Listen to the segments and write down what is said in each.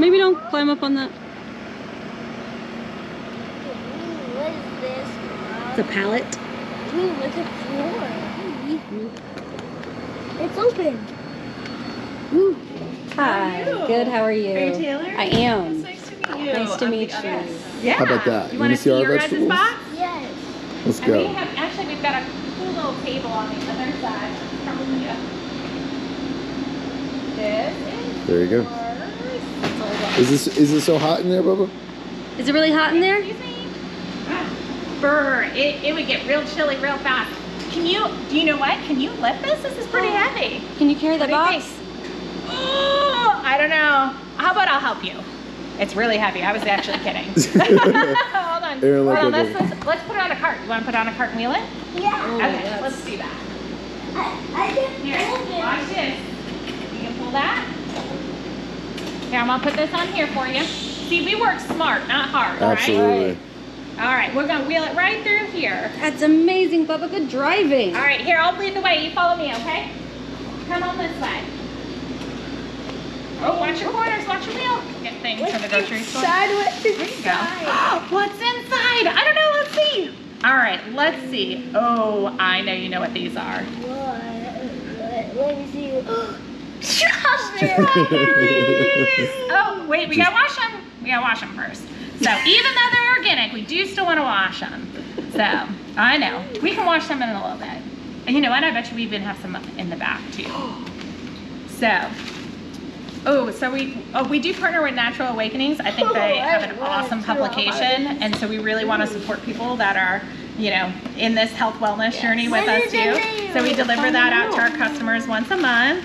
Maybe don't climb up on that. What is this? It's a pallet. Ooh, look at the floor. It's open. Ooh. Hi. Good. How are you? Are you Taylor? I am. It's nice to meet you. Nice to meet you. Yeah. How about that? You want to see our your guys' vegetables? box? Yes. Let's And we go. have, actually, we've got a cool little table on the other side. Probably this is There you go. yours. Is it so hot in there, Bubba? Is it really hot in there? Excuse me? Brr, it would get real chilly real fast. Do you know what? Can you lift this? This is pretty heavy. Can you carry the What do you box? think? Oh, I don't know. How about I'll help you? It's really heavy. I was actually kidding. Hold on. Aaron, like Hold on. that. Let's put it on a cart. You want to put it on a cart and wheel it? Yeah. Okay, let's do that. I can Here, hold it. watch this. You can pull that. Here, I'm gonna put this on here for you. See, we work smart, not hard, all right? Absolutely. All right, we're gonna wheel it right through here. That's amazing, Bubba. Good driving. All right, here, I'll lead the way. You follow me, okay? Come on this way. Oh, watch your corners, watch your wheel. Get things from the grocery store. What's There you go. inside? What's inside? I don't know. Let's see. All right, let's see. Oh, I know you know what these are. What? Let me see. Strawberries. Oh, wait, we gotta wash them. We gotta wash them first. So even though they're organic, we do still want to wash them. So I know we can wash them in a little bit. And you know what? I bet you we even have some in the back too. So. So we do partner with Natural Awakenings. I think they have an awesome publication, and so we really want to support people that are, you know, in this health wellness journey with us too. So we deliver that out to our customers once a month.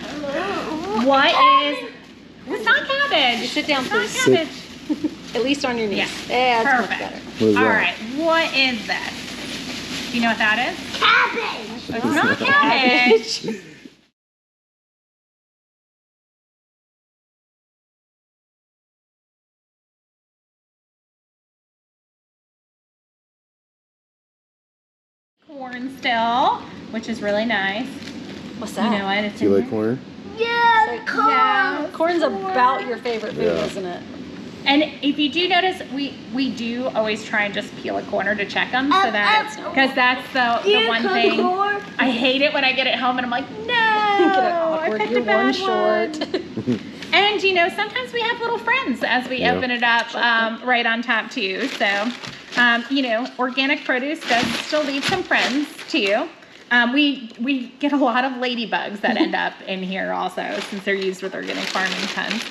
What is? It's not cabbage. Sit down, It's not please. cabbage. At least on your knees. Yeah. That's much Perfect. better. What is All that? right. What is this? Do you know what that is? Cabbage. It's not cabbage. Corn still, which is really nice. What's You that? know what? It's Do you in like there. corn? Yeah, corn. Yeah. Corn's about your favorite food, Yeah. isn't it? And if you do notice, we do always try and just peel a corner to check them, so that because that's the one thing. Corn? I hate it when I get it home and I'm like, no, Get it I awkward. picked You're a bad one short. And you know, sometimes we have little friends as we Yeah. open it up right on top too. So, you know, organic produce does still leave some friends too. We get a lot of ladybugs that end up in here also, since they're used with organic farming tons.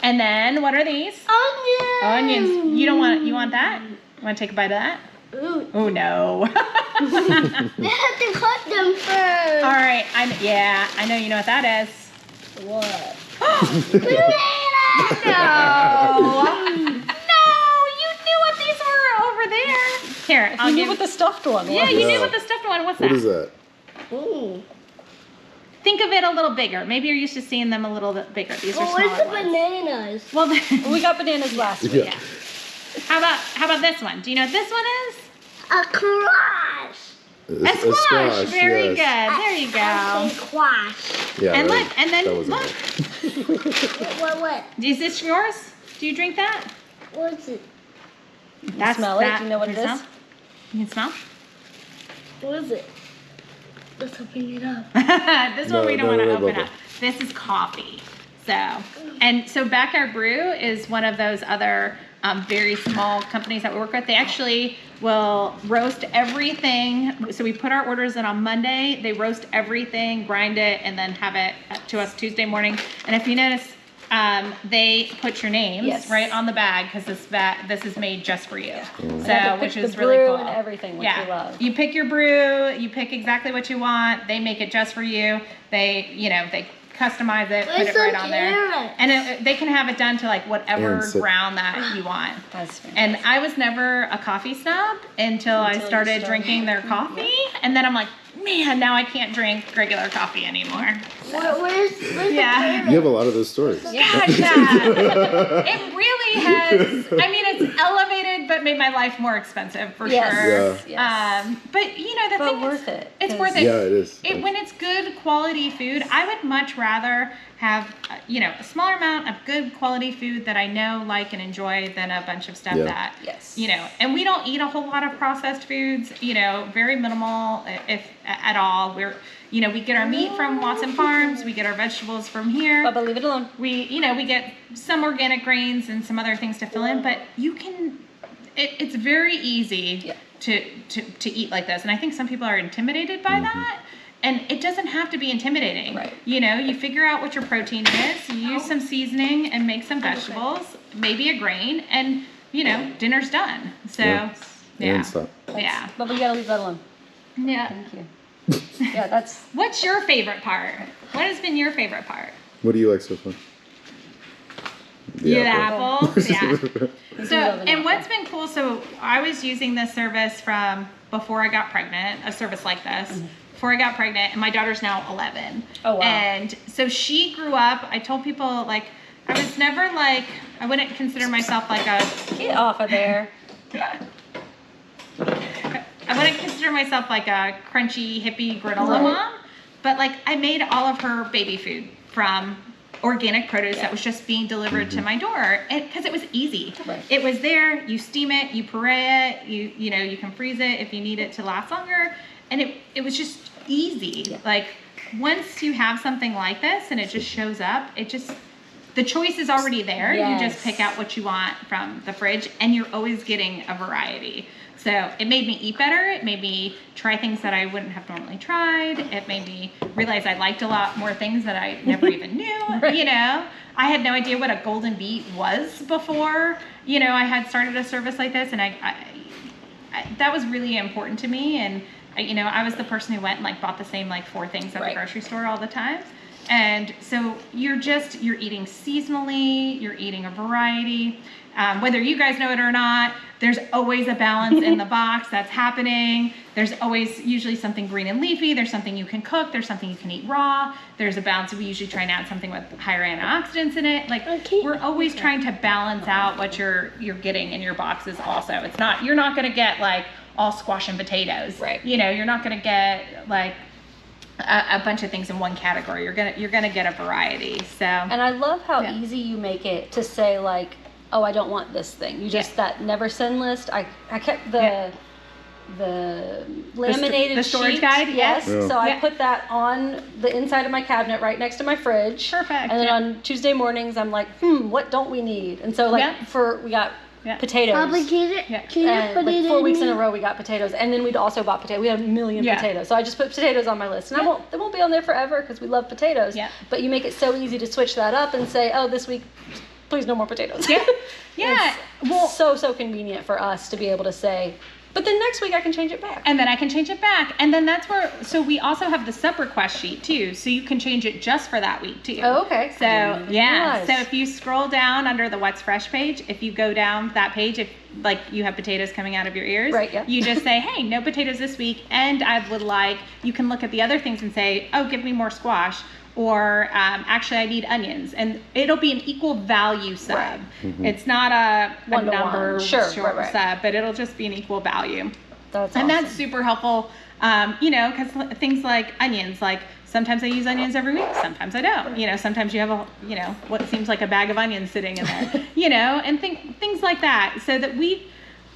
And then what are these? Onions. Onions. You want that? You want to take a bite of that? Ooh. Oh no. We have to cut them first. All right. I know you know what that is. What? No. No, you knew what these were over there. Here, I'll You knew give. what the stuffed one was. Yeah, you knew Yeah. what the stuffed one. What's What that? is that? Ooh. Think of it a little bigger. Maybe you're used to seeing them a little bit bigger. These are Well, where's smaller the ones. bananas? Well, We got bananas last week. Yeah. how about this one? Do you know what this one is? A crush. A squash. Very yes. good. There you I go. say squash. Yeah, And that- look, and then that wasn't look. right. What? Is this yours? Do you drink that? What's it? That's smell it? Do you know what it Can is? You can smell? What is it? Let's open it up. This one we don't want to no, open Bubba. up. This is coffee. So Backyard Brew is one of those other very small companies that we work with. They actually will roast everything. So we put our orders in on Monday. They roast everything, grind it, and then have it to us Tuesday morning. And if you notice, they put your names Yes. right on the bag because this is made just for you. And So, pick which the is really brew cool. and everything, which yeah. we love. You pick your brew, you pick exactly what you want. They make it just for you. They customize it, put Where's it right the on there. carrots? And they can have it done to like whatever And sit- ground that you want. That's fantastic. And I was never a coffee snob until I you started started. drinking their coffee. And then I'm like, man, now I can't drink regular coffee anymore. Where's Yeah. You have a lot of those stories. Gosh, yeah. It really has, I mean, it's elevated did, but made my life more expensive for Yes. sure. Yes. But you know, the But thing worth is, it, it's 'cause- worth it. Yeah, it is. When it's good quality food, I would much rather have, a smaller amount of good quality food that I know, like, and enjoy than a bunch of stuff Yeah. that, Yes. and we don't eat a whole lot of processed foods, very minimal, if at all. We get our meat from Watson Farms, we get our vegetables from here. Bubba, leave it alone. We get some organic grains and some other things to fill in, but it's very easy Yeah. to eat like this. And I think some people are intimidated by that. And it doesn't have to be intimidating. Right. You figure out what your protein is, you use some seasoning and make some vegetables, maybe a grain, and, dinner's done. So, yeah. And stop. Yeah. Bubba, you gotta leave that alone. Yeah. Thank you. Yeah, that's. What's your favorite part? What has been your favorite part? What do you like so far? The apples. Yeah. We So, do love an and apple. what's been cool, so I was using this service from before I got pregnant, a service like this, before I got pregnant, and my daughter's now 11. Oh, wow. And so she grew up, I told people, I was never I wouldn't consider myself a, Get off of there. I wouldn't consider myself a crunchy, hippie granola mom, but I made all of her baby food from organic produce that was just being delivered to my door, because it was easy. Right. It was there. You steam it, you puree it, you can freeze it if you need it to last longer, and it was just easy. Yeah. Once you have something like this and it just shows up, the choice is already there. Yes. You just pick out what you want from the fridge, and you're always getting a variety. So it made me eat better. It made me try things that I wouldn't have normally tried. It made me realize I liked a lot more things that I never even knew. Right. I had no idea what a golden beet was before. I had started a service like this, and I that was really important to me. And I was the person who went and bought the same 4 things at the Right. grocery store all the time. And so you're eating seasonally, you're eating a variety. Whether you guys know it or not, there's always a balance in the box that's happening. There's always usually something green and leafy. There's something you can cook. There's something you can eat raw. There's a balance. We usually try and add something with higher antioxidants in it. We're always trying to balance out what you're getting in your boxes also. You're not going to get all squash and potatoes. Right. You're not going to get a bunch of things in one category. You're gonna get a variety. So. And I love how Yeah. easy you make it to say oh, I don't want this thing. You just that never send list. I kept the laminated the storage sheet, guide, yes. Yeah. So I Yeah. put that on the inside of my cabinet right next to my fridge. Perfect, And then yeah. on Tuesday mornings, I'm what don't we need? And so Yeah. we got Yeah. potatoes. Complicated. Yeah. Can you And put it 4 weeks in me? a row, we got potatoes, and then we'd also bought potatoes. We had a million Yeah. potatoes, so I just put potatoes on my list, and they won't be on there forever because we love potatoes. Yeah. But you make it so easy to switch that up and say, oh, this week, please no more potatoes. Yeah. Yeah. Well, so convenient for us to be able to say, but then next week I can change it back. And then I can change it back. And then that's where, so we also have the sub request sheet too. So you can change it just for that week too. Oh, okay. So yeah. Nice. So if you scroll down under the What's Fresh page, if you go down that page, if you have potatoes coming out of your ears, Right, yeah. you just say, hey, no potatoes this week. And I would you can look at the other things and say, oh, give me more squash. Or actually, I need onions, and it'll be an equal value sub. Right. It's not a One-to-one. number Sure, short right. sub, but it'll just be an equal value. That's And awesome. that's super helpful, because things like onions, sometimes I use onions every week, sometimes I don't. Sometimes you have what seems like a bag of onions sitting in there, and things like that. So that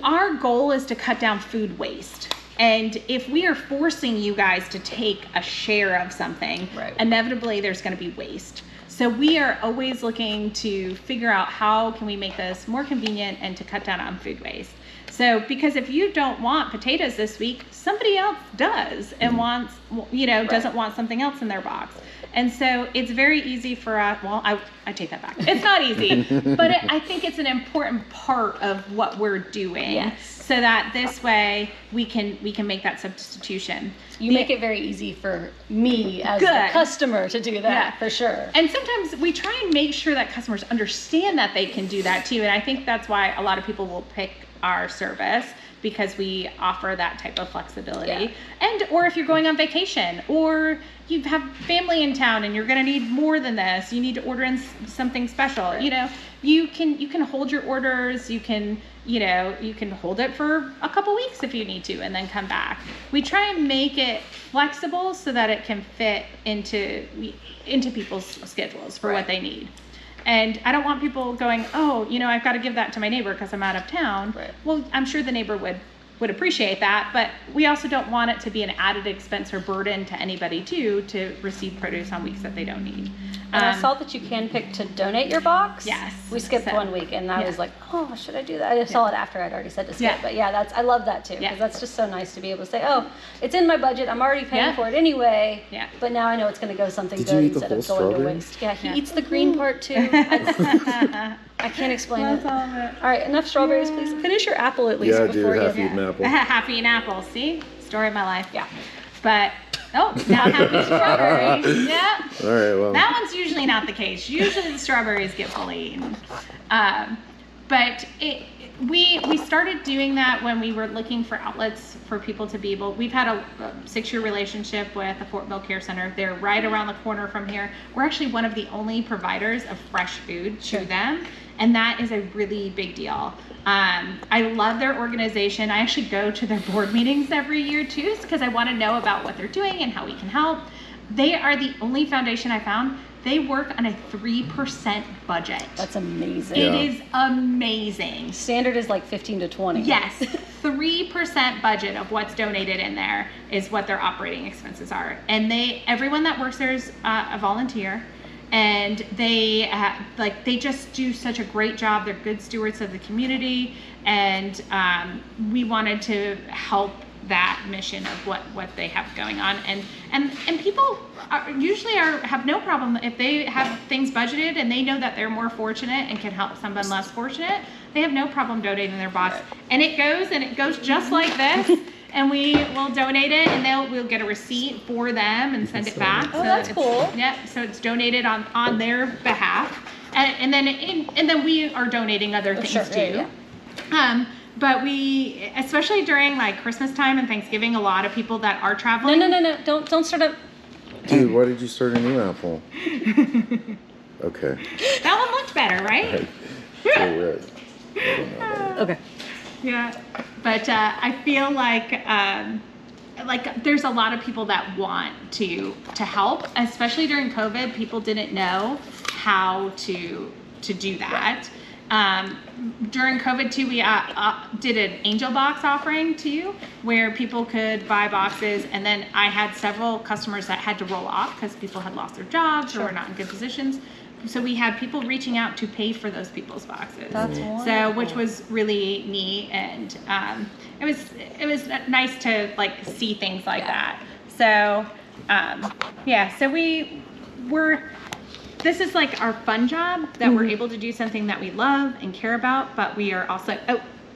our goal is to cut down food waste. And if we are forcing you guys to take a share of something, Right. inevitably there's going to be waste. So we are always looking to figure out how can we make this more convenient and to cut down on food waste. So, because if you don't want potatoes this week, somebody else does and wants, doesn't want something else in their box. And so it's very easy for us, I take that back. It's not easy, but I think it's an important part of what we're doing. Yes. So that this way we can make that substitution. You make it very easy for me as Good. the customer to do that, Yeah. for sure. And sometimes we try and make sure that customers understand that they can do that too. And I think that's why a lot of people will pick our service, because we offer that type of flexibility. Yeah. And or if you're going on vacation, or you have family in town and you're going to need more than this, you need to order in something special. Right. You know, you can hold your orders. You can hold it for a couple weeks if you need to, and then come back. We try and make it flexible so that it can fit into people's schedules for what they need. And I don't want people going, oh, I've got to give that to my neighbor because I'm out of town. Right. Well, I'm sure the neighbor would appreciate that, but we also don't want it to be an added expense or burden to anybody to receive produce on weeks that they don't need. And I saw that you can pick to donate your box. Yes. We skipped So, 1 week, and I yeah. was like, oh, should I do that? I saw it after I'd already said to skip. Yeah. But yeah, I love that too, because Yeah. that's just so nice to be able to say, oh, it's in my budget. I'm already paying Yeah. for it anyway. Yeah. But now I know it's going to go something Did you good eat the instead of whole going to strawberry? waste. Yeah, he Yeah. eats the green part too. I can't explain it. That's all of it. All right, enough strawberries, please. Finish your apple at least Yeah, before dude, you. half-eaten apple. Happy an apple. See? Story of my life. Yeah. But, now happy strawberry. Yeah. All right, well. That one's usually not the case. Usually the strawberries get fully eaten. But we started doing that when we were looking for outlets for people to be able. We've had a 6-year relationship with the Fortville Care Center. They're right around the corner from here. We're actually one of the only providers of fresh food to them, and that is a really big deal. I love their organization. I actually go to their board meetings every year too, because I want to know about what they're doing and how we can help. They are the only foundation I found. They work on a 3% budget. That's amazing. It is amazing. Standard is like 15 to 20. Yes, 3% budget of what's donated in there is what their operating expenses are. And everyone that works there is a volunteer. And they just do such a great job. They're good stewards of the community, and we wanted to help that mission of what they have going on. And people usually have no problem if they have things budgeted and they know that they're more fortunate and can help someone less fortunate. They have no problem donating their box, and it goes just like this. And we will donate it, and we'll get a receipt for them and send it back. Oh, that's cool. Yeah, so it's donated on their behalf, and then we are donating other things sure, too. yeah. But we, especially during like Christmas time and Thanksgiving, a lot of people that are traveling. No. Don't start up. Dude, why did you start a new apple? Okay. That one looked better, right? So weird. I don't know about it. Okay. Yeah, but I feel like there's a lot of people that want to help, especially during COVID. People didn't know how to do that. During COVID too, we did an angel box offering too, where people could buy boxes, and then I had several customers that had to roll off because people had lost their jobs or were not in good positions. So we had people reaching out to pay for those people's boxes. That's wonderful. So, which was really neat, and it was nice to like see things like that. So, so this is like our fun job that we're able to do something that we love and care about, but we are also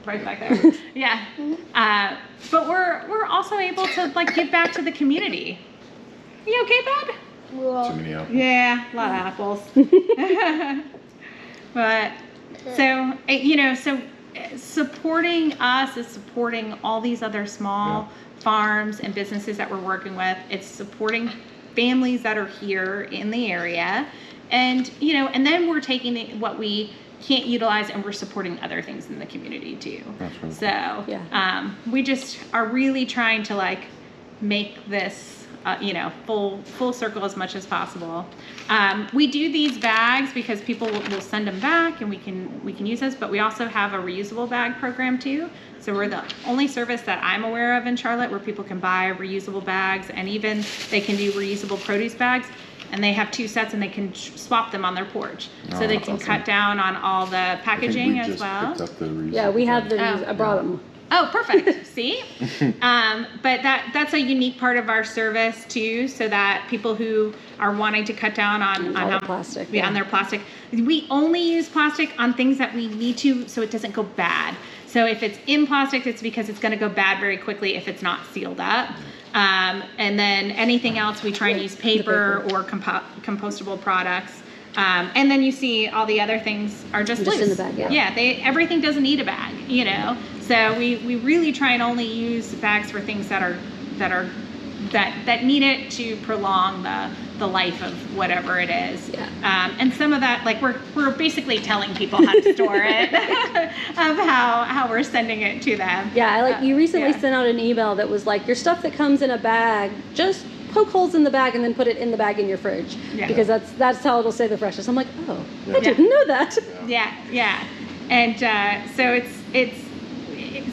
right back there. Yeah, but we're also able to like give back to the community. You okay, bud? Too many apples. Yeah, a lot of apples. But so supporting us is supporting all these other small farms and businesses that we're working with. It's supporting families that are here in the area, and and then we're taking what we can't utilize and we're supporting other things in the community too. That's right. So we just are really trying to like make this full circle as much as possible. We do these bags because people will send them back, and we can use those, but we also have a reusable bag program too. So we're the only service that I'm aware of in Charlotte where people can buy reusable bags, and even they can do reusable produce bags, and they have 2 sets and they can swap them on their porch. So they that's can awesome. cut down on all the packaging as well. Yeah, we have the. Oh. I brought them. Oh, perfect. See? But that's a unique part of our service too, so that people who are wanting to cut down on All how the plastic, on their plastic. We only use plastic on things that we need to, so it doesn't go bad. So if it's in plastic, it's because it's going to go bad very quickly if it's not sealed up. And then anything else, we try and use paper or compostable products. And then you see all the other things are just loose. In the bag, everything doesn't need a bag, So So we really try and only use bags for things that need it to prolong the life of whatever it is. Yeah. And some of that, like we're basically telling people how to store it, of how we're sending it to them. Yeah, you recently yeah. sent out an email that was like, your stuff that comes in a bag, just poke holes in the bag and then put it in the bag in your fridge. Yeah. Because that's how it'll stay the freshest. I'm like, oh, Yeah. I didn't know that. Yeah. And so it's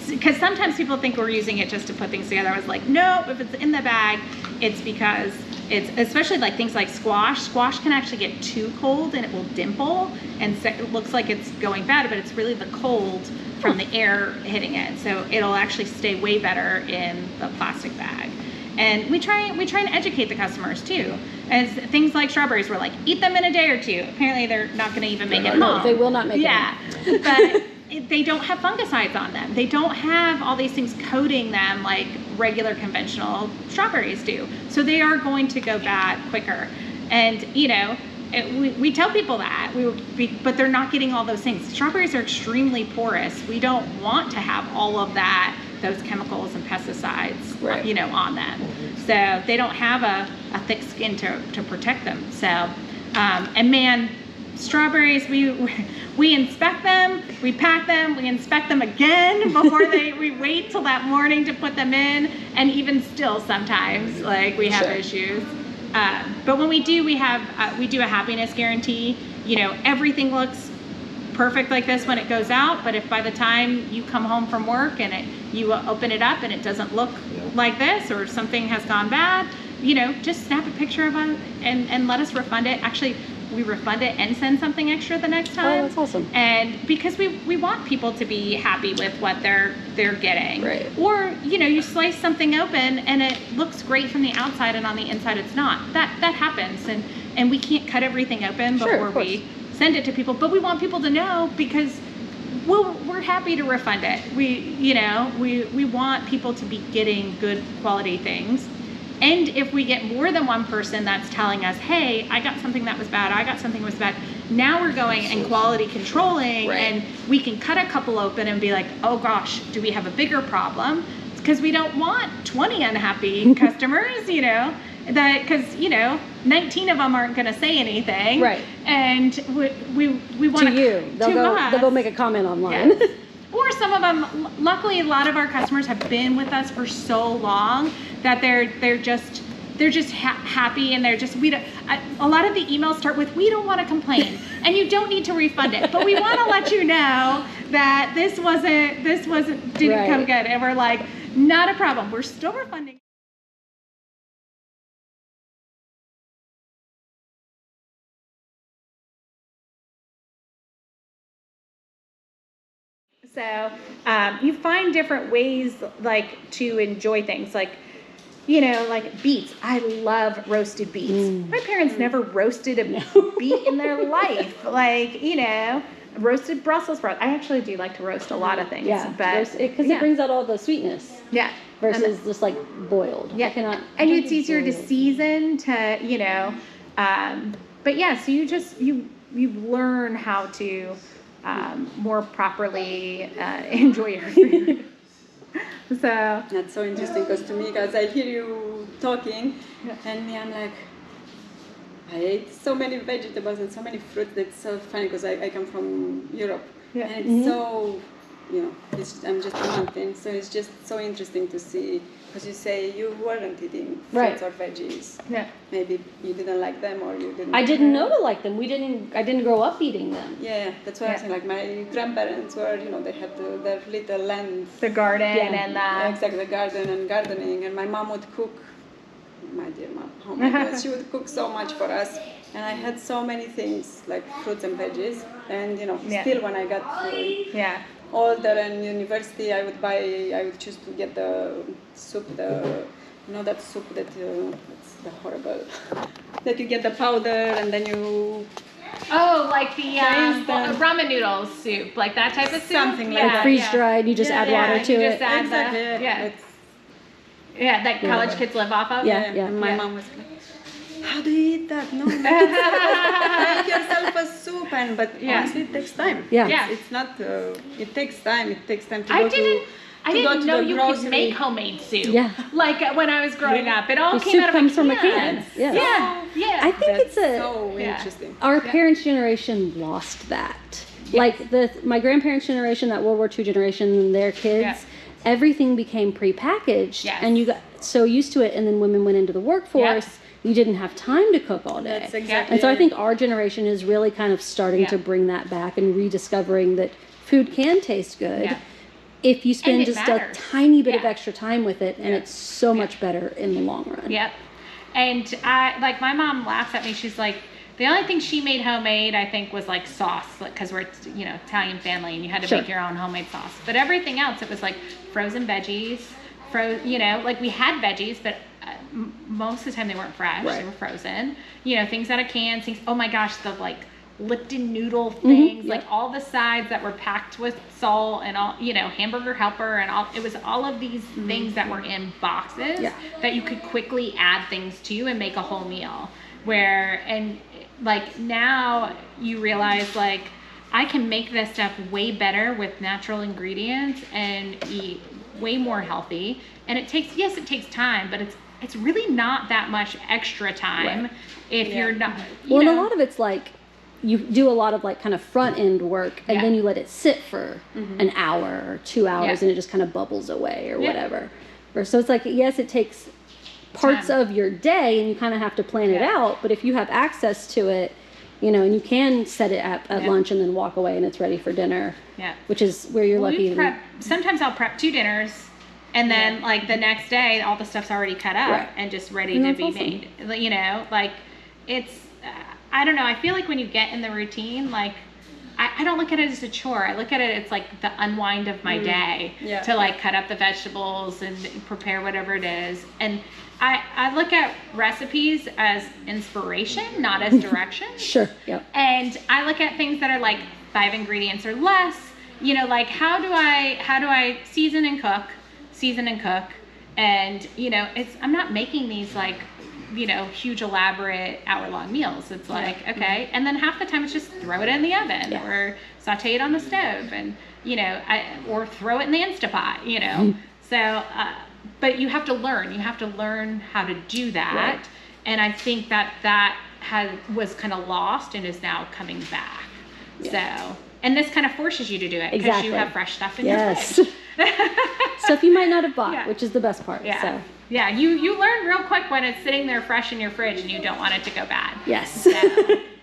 because sometimes people think we're using it just to put things together. I was like, no, if it's in the bag, it's because it's, especially like things like squash. Squash can actually get too cold and it will dimple, and so it looks like it's going bad, but it's really the cold from the air hitting it. So it'll actually stay way better in the plastic bag. And we try and educate the customers too. As things like strawberries, we're like, eat them in a day or two. Apparently they're not going to even make it home. No, they will not make it. But they don't have fungicides on them. They don't have all these things coating them like regular conventional strawberries do. So they are going to go bad quicker. And we tell people that, but they're not getting all those things. Strawberries are extremely porous. We don't want to have all of those chemicals and pesticides, right. On them. So they don't have a thick skin to protect them. So, and man, strawberries, we inspect them, we pack them, we inspect them again before we wait till that morning to put them in, and even still sometimes we have issues. But when we do, we do a happiness guarantee. Everything looks perfect like this when it goes out, but if by the time you come home from work and you open it up and it doesn't look like this, or something has gone bad, just snap a picture of it and let us refund it. Actually, we refund it and send something extra the next time. Oh, that's awesome. And because we want people to be happy with what they're getting. Right. Or, you slice something open and it looks great from the outside and on the inside it's not. That happens, and we can't cut everything open before we send it to people, but we want people to know, because we're happy to refund it. We want people to be getting good quality things. And if we get more than one person that's telling us, hey, I got something that was bad, I got something that was bad, now we're going and quality controlling, and we can cut a couple open and be like, oh gosh, do we have a bigger problem? Because we don't want 20 unhappy customers, because 19 of them aren't going to say anything, right? And we want to you, they'll go make a comment online. Yes. Or some of them, luckily, a lot of our customers have been with us for so long that they're just happy, and they're just, a lot of the emails start with, we don't want to complain, and you don't need to refund it, but we want to let you know that this didn't come good, and we're like, not a problem, we're still refunding. So you find different ways to enjoy things, like beets. I love roasted beets. My parents never roasted a beet in their life. Roasted Brussels sprouts. I actually do like to roast a lot of things. Yeah, but because it brings out all the sweetness. Yeah. Versus just boiled. Yeah. And it's easier to season to, but yeah, so you learn how to more properly enjoy your food. So that's so interesting, because to me, guys, I hear you talking, and me, I'm like, I ate so many vegetables and so many fruits. That's so funny, because I come from Europe, and it's so, I'm just a mountain, so it's just so interesting to see. Because you say you weren't eating fruits or veggies. Yeah. Maybe you didn't like them, or you didn't. I didn't know to like them. I didn't grow up eating them. Yeah, that's what I was saying. Like my grandparents were, they had their little land. The garden and exactly, the garden and gardening. And my mom would cook. My dear mom, oh my God, she would cook so much for us. And I had so many things like fruits and veggies. And still when I got older and university, I would choose to get the soup, that soup that it's the horrible, that you get the powder and then you. Oh, like the ramen noodles soup, like that type of soup? Something like that. Freeze dried, you just add water to it. Exactly. That college kids live off of? Yeah. And my mom was like, how do you eat that? No, make yourself was soup, and but Yeah. honestly, it takes time. Yeah. Yeah. It's not. It takes time. It takes time to I go didn't. I to go didn't to know the you grocery. could make homemade soup. Yeah. Like when I was growing up, it all The came soup out of comes a from a can. can. Yes. Yeah. Yeah. I think That's it's a so Yeah. interesting. our parents' generation lost that. Like my grandparents' generation, that World War II generation, their kids, Yeah. everything became prepackaged, Yes. and you got so used to it. And then women went into the workforce, you didn't have time to cook all day. That's exactly. And so I it. think our generation is really kind of starting Yeah. to bring that back and rediscovering that food can taste good Yeah. if you spend it just matters. a tiny bit of Yeah. extra time with it, and Yeah. it's so much better in the long run. Yep. And like my mom laughs at me. She's like, the only thing she made homemade, I think, was like sauce, because we're Italian family, and you had to Sure. make your own homemade sauce. But everything else, it was like frozen veggies, like we had veggies, but most of the time they weren't fresh; Right. they were frozen. Things out of cans. Things. Oh my gosh, the like Lipton noodle things, like yep. all the sides that were packed with salt and all, hamburger helper and all. It was all of these things that were in boxes Yeah. that you could quickly add things to and make a whole meal. Like now you realize, like, I can make this stuff way better with natural ingredients and eat way more healthy. And it takes time, but it's really not that much extra time Right. if you're not. Well, and a lot of it's like you do a lot of like kind of front end work, and Yeah. then you let it sit for an hour or 2 hours, Yeah. and it just kind of bubbles away or Yeah. whatever. Or so it's like, yes, it takes parts Time. of your day, and you kind of have to plan it Yeah. out. But if you have access to it, and you can set it at Yeah. lunch and then walk away, and it's ready for dinner. Yeah. Which is where you're Well, lucky. sometimes I'll prep 2 dinners, and then like the next day, all the stuff's already cut up Right. and just ready And to that's be awesome. made. Like it's, I don't know. I feel like when you get in the routine, like I don't look at it as a chore. I look at it, it's like the unwind of my day Yeah. to like cut up the vegetables and prepare whatever it is. And I look at recipes as inspiration, not as direction. Sure. Yep. And I look at things that are like 5 ingredients or less, like how do I season and cook, and I'm not making these like huge elaborate hour-long meals. It's like, okay, and then half the time it's just throw it in the oven Yeah. or saute it on the stove, and or throw it in the Instapot, so but you have to learn how to do that. Right. And I think that was kind of lost and is now coming back. So, and this kind of forces you to do it because Exactly. you have fresh stuff in Yes. your fridge. Stuff you might not have bought, Yeah. which is the best part. Yeah. So, Yeah, you learn real quick when it's sitting there fresh in your fridge and you don't want it to go bad. yes. So,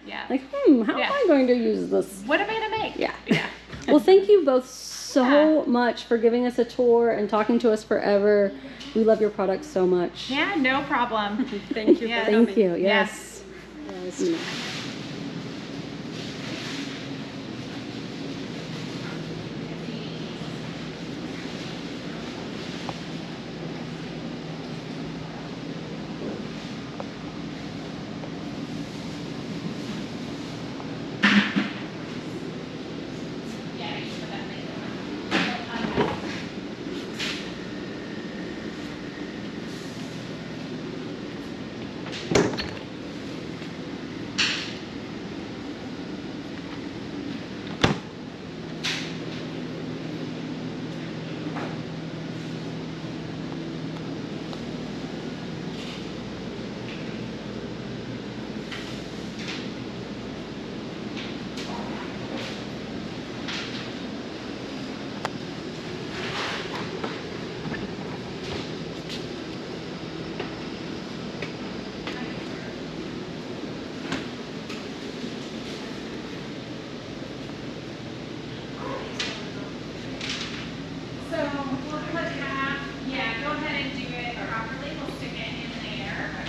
yeah. Like, how Yeah. am I going to use this? What am I gonna make? Yeah. Yeah. Well, thank you both so much for giving us a tour and talking to us forever. We love your products so much. Yeah, no problem. Thank you. Yeah. for Thank coming. you. Yes. Yes. So we'll put half, go ahead and do it properly. We'll stick it in there.